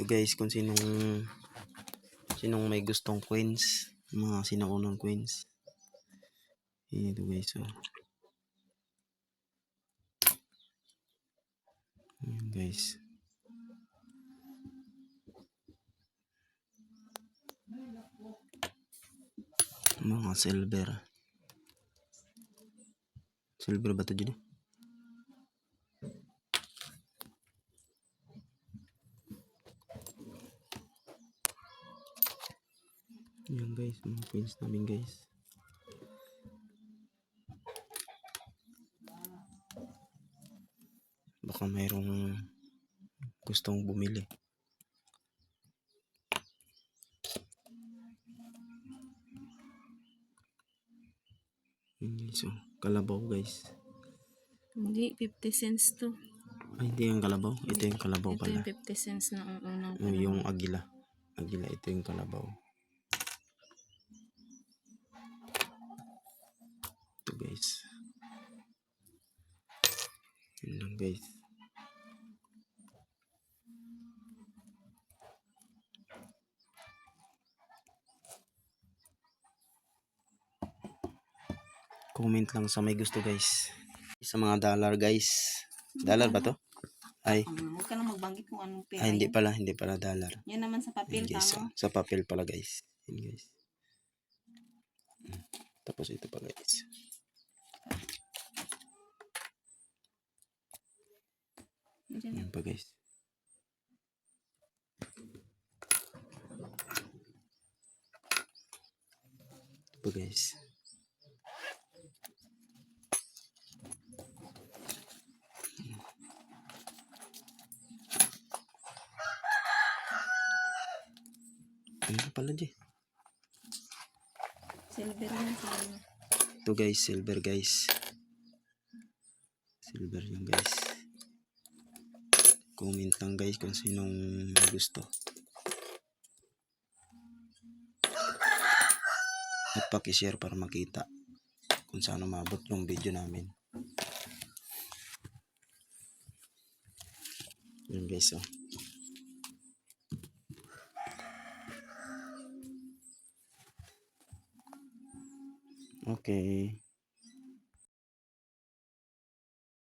Ito guys, kung sinong may gustong coins, mga sinaunang coins. Ito guys, oh. Ayan guys. Mga silver. Silver ba ito dyan? Ayan guys, mga coins namin guys. Baka mayroong gustong bumili. Ayan guys, oh. Kalabaw guys. Hindi, 50 cents to. Ay, hindi yung kalabaw. Ito yung kalabaw pala. Ito yung 50 cents na unang Oh, yung agila. Agila, ito yung kalabaw. Ito guys. Yun lang guys. Comment lang sa may gusto guys. Sa mga dollar guys. Dollar ba to? Ay. Huwag ka na magbanggit kung anong pera. Ay, hindi pala dollar. Yan naman sa papel, guys, tama? sa papel pala guys. Yan guys. Tapos ito pa guys. Yan pa guys. Ito pa guys. Ano pala dyan? Silver yan, silver. Ito guys, silver guys. Silver yung guys. Comment lang guys kung sinong gusto. At paki-share para makita kung saan umabot yung video namin. Yan guys, oh. Okay.